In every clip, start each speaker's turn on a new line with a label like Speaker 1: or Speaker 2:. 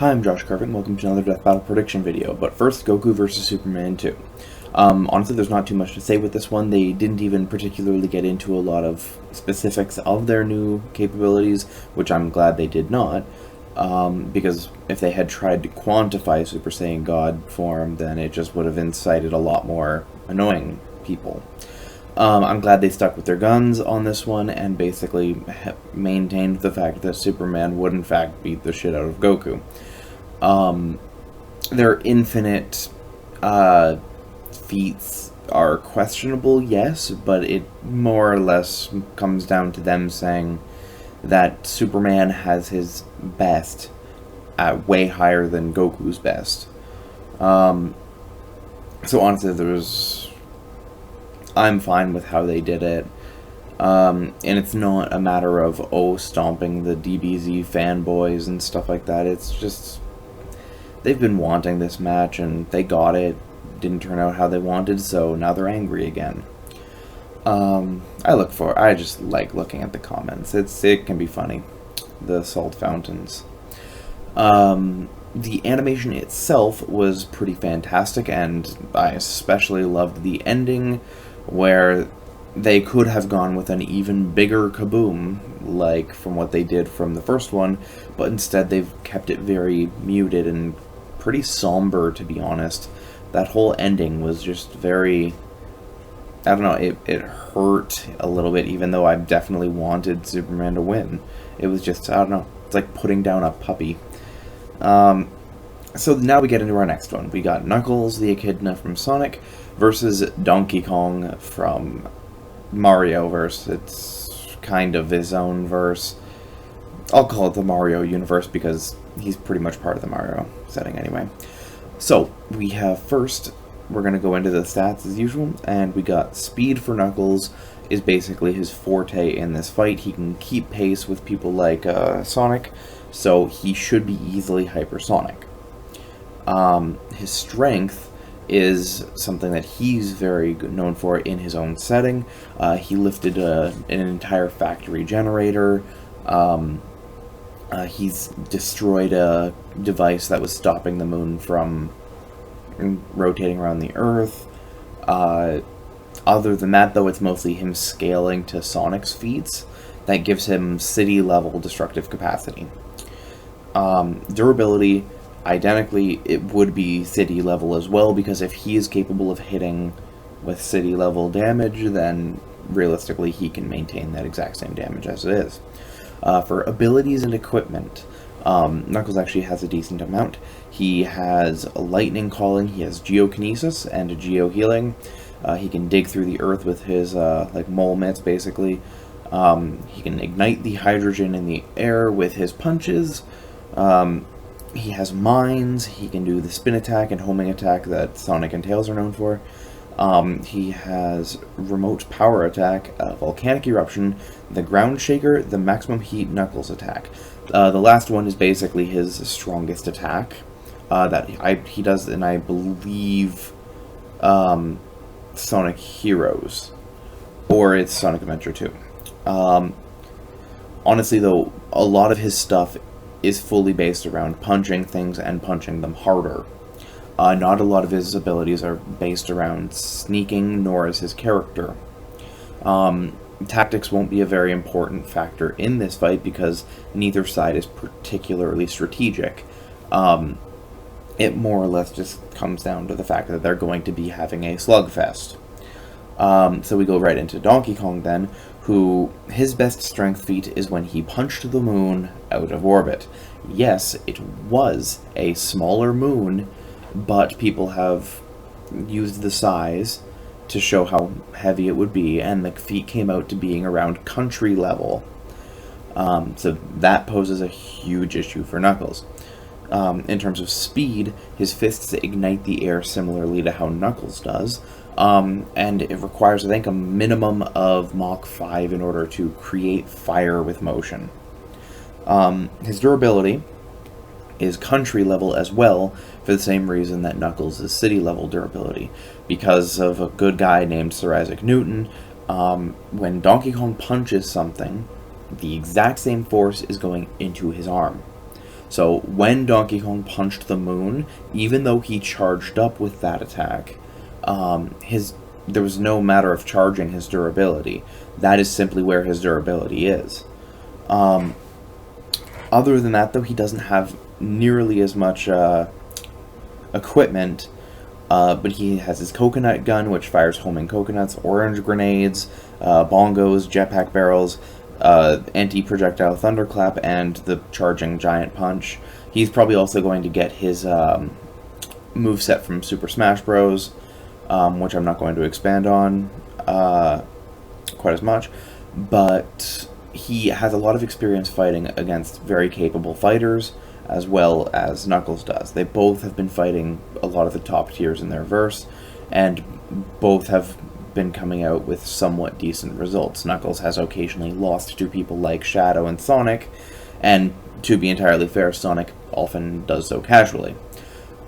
Speaker 1: Hi, I'm Josh Carvin, and welcome to another Death Battle prediction video, but first, Goku vs. Superman 2. Honestly, there's not too much to say with this one. They didn't even particularly get into a lot of specifics of their new capabilities, which I'm glad they did not, because if they had tried to quantify Super Saiyan God form, then it just would have incited a lot more annoying people. I'm glad they stuck with their guns on this one and basically maintained the fact that Superman would in fact beat the shit out of Goku. Their infinite feats are questionable, yes, but it more or less comes down to them saying that Superman has his best at way higher than Goku's best. So honestly, I'm fine with how they did it. And it's not a matter of, stomping the DBZ fanboys and stuff like that. It's just, they've been wanting this match, and they got it. Didn't turn out how they wanted, so now they're angry again. I just like looking at the comments. It can be funny. The salt fountains. The animation itself was pretty fantastic, and I especially loved the ending, where they could have gone with an even bigger kaboom, like from what they did from the first one, but instead they've kept it very muted and pretty somber, to be honest. That whole ending was just very, I don't know, it hurt a little bit, even though I definitely wanted Superman to win. It was just, I don't know, it's like putting down a puppy. So now we get into our next one. We got Knuckles, the Echidna from Sonic, versus Donkey Kong from Mario verse. It's kind of his own verse. I'll call it the Mario universe because he's pretty much part of the Mario setting anyway. So, we have first, we're going to go into the stats as usual, and we got speed for Knuckles is basically his forte in this fight. He can keep pace with people like Sonic, so he should be easily hypersonic. His strength is something that he's very known for in his own setting. He lifted an entire factory generator. He's destroyed a device that was stopping the moon from rotating around the Earth. Other than that, though, it's mostly him scaling to Sonic's feats that gives him city-level destructive capacity. Durability, identically, it would be city level as well, because if he is capable of hitting with city level damage, then realistically he can maintain that exact same damage as it is. For abilities and equipment, Knuckles actually has a decent amount. He has a lightning calling, he has geokinesis and a geo-healing. He can dig through the earth with his like mole mitts, basically. He can ignite the hydrogen in the air with his punches. He has mines, he can do the spin attack and homing attack that Sonic and Tails are known for. He has remote power attack, volcanic eruption, the ground shaker, the maximum heat Knuckles attack. The last one is basically his strongest attack that he does, and I believe Sonic Heroes, or it's Sonic Adventure 2. Honestly, though, a lot of his stuff is fully based around punching things and punching them harder. Not a lot of his abilities are based around sneaking, nor is his character. Tactics won't be a very important factor in this fight because neither side is particularly strategic. It more or less just comes down to the fact that they're going to be having a slugfest. So we go right into Donkey Kong then, who, his best strength feat is when he punched the moon out of orbit. Yes, it was a smaller moon, but people have used the size to show how heavy it would be, and the feat came out to being around country level. So that poses a huge issue for Knuckles. In terms of speed, his fists ignite the air similarly to how Knuckles does, and it requires, I think, a minimum of Mach 5 in order to create fire with motion. His durability is country level as well, for the same reason that Knuckles is city level durability. Because of a good guy named Sir Isaac Newton, when Donkey Kong punches something, the exact same force is going into his arm. So when Donkey Kong punched the moon, even though he charged up with that attack, there was no matter of charging his durability. That is simply where his durability is. Other than that, though, he doesn't have nearly as much equipment, but he has his coconut gun, which fires homing coconuts, orange grenades, bongos, jetpack barrels, anti-projectile thunderclap, and the charging giant punch. He's probably also going to get his moveset from Super Smash Bros., which I'm not going to expand on quite as much, but he has a lot of experience fighting against very capable fighters, as well as Knuckles does. They both have been fighting a lot of the top tiers in their verse, and both have been coming out with somewhat decent results. Knuckles has occasionally lost to people like Shadow and Sonic, and to be entirely fair, Sonic often does so casually.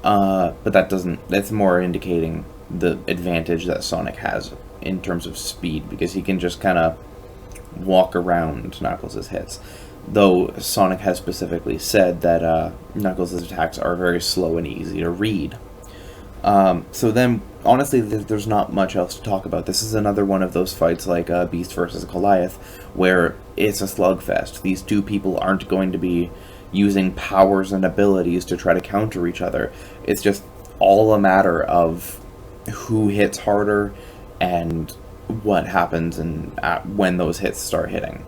Speaker 1: But that's more indicating the advantage that Sonic has in terms of speed, because he can just kind of walk around Knuckles' hits. Though Sonic has specifically said that Knuckles' attacks are very slow and easy to read. So then, honestly, there's not much else to talk about. This is another one of those fights like Beast versus Goliath, where it's a slugfest. These two people aren't going to be using powers and abilities to try to counter each other. It's just all a matter of who hits harder and what happens and when those hits start hitting.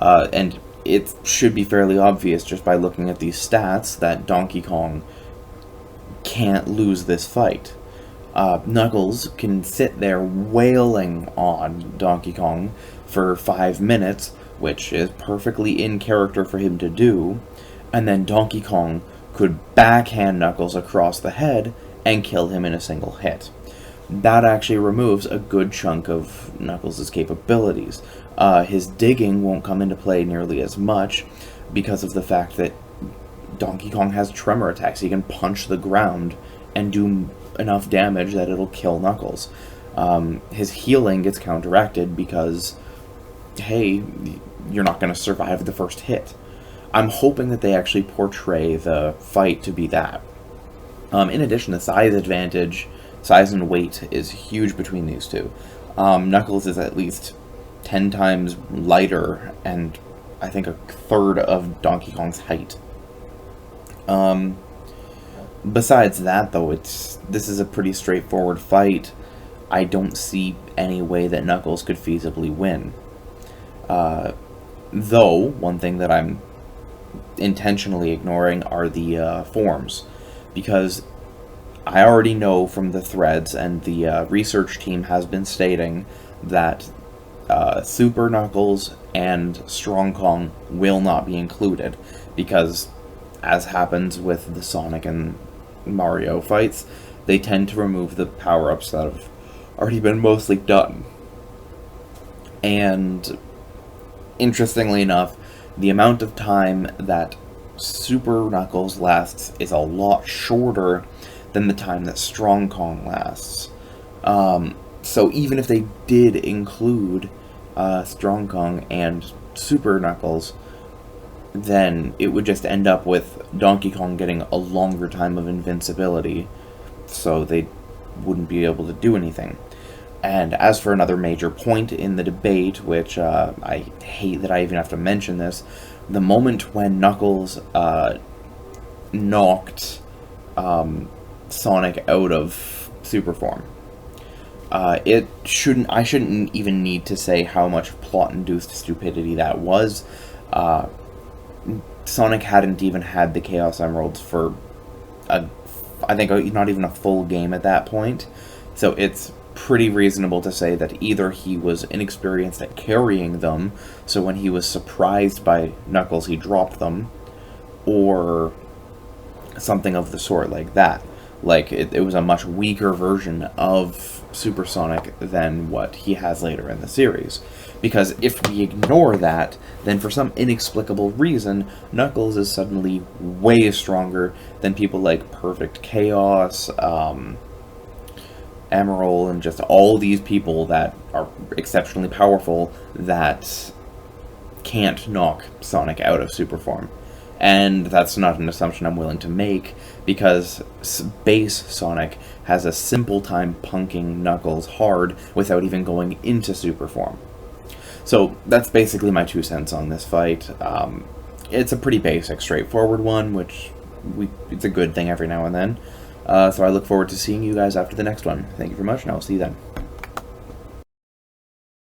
Speaker 1: And it should be fairly obvious just by looking at these stats that Donkey Kong can't lose this fight. Knuckles can sit there wailing on Donkey Kong for 5 minutes, which is perfectly in character for him to do, and then Donkey Kong could backhand Knuckles across the head and kill him in a single hit. That actually removes a good chunk of Knuckles' capabilities. His digging won't come into play nearly as much because of the fact that Donkey Kong has tremor attacks. He can punch the ground and do enough damage that it'll kill Knuckles. His healing gets counteracted because, hey, you're not going to survive the first hit. I'm hoping that they actually portray the fight to be that. In addition, the size and weight is huge between these two. Knuckles is at least 10 times lighter and I think a third of Donkey Kong's height. Besides that, though, this is a pretty straightforward fight. I don't see any way that Knuckles could feasibly win. Though, one thing that I'm intentionally ignoring are the forms, because I already know from the threads, and the research team has been stating that Super Knuckles and Strong Kong will not be included, because, as happens with the Sonic and Mario fights, they tend to remove the power-ups that have already been mostly done. And, interestingly enough, the amount of time that Super Knuckles lasts is a lot shorter than the time that Strong Kong lasts. So even if they did include Strong Kong and Super Knuckles, then it would just end up with Donkey Kong getting a longer time of invincibility, so they wouldn't be able to do anything. And as for another major point in the debate, which I hate that I even have to mention this, the moment when Knuckles knocked Sonic out of super form, I shouldn't even need to say how much plot-induced stupidity that was. Sonic hadn't even had the Chaos Emeralds for I think not even a full game at that point, so it's pretty reasonable to say that either he was inexperienced at carrying them, so when he was surprised by Knuckles he dropped them, or something of the sort like that. Like, it was a much weaker version of Super Sonic than what he has later in the series. Because if we ignore that, then for some inexplicable reason, Knuckles is suddenly way stronger than people like Perfect Chaos, Emerald, and just all these people that are exceptionally powerful that can't knock Sonic out of super form. And that's not an assumption I'm willing to make, because base Sonic has a simple time punking Knuckles hard without even going into super form. So that's basically my 2 cents on this fight. It's a pretty basic, straightforward one, which it's a good thing every now and then. So I look forward to seeing you guys after the next one. Thank you very much, and I'll see you then.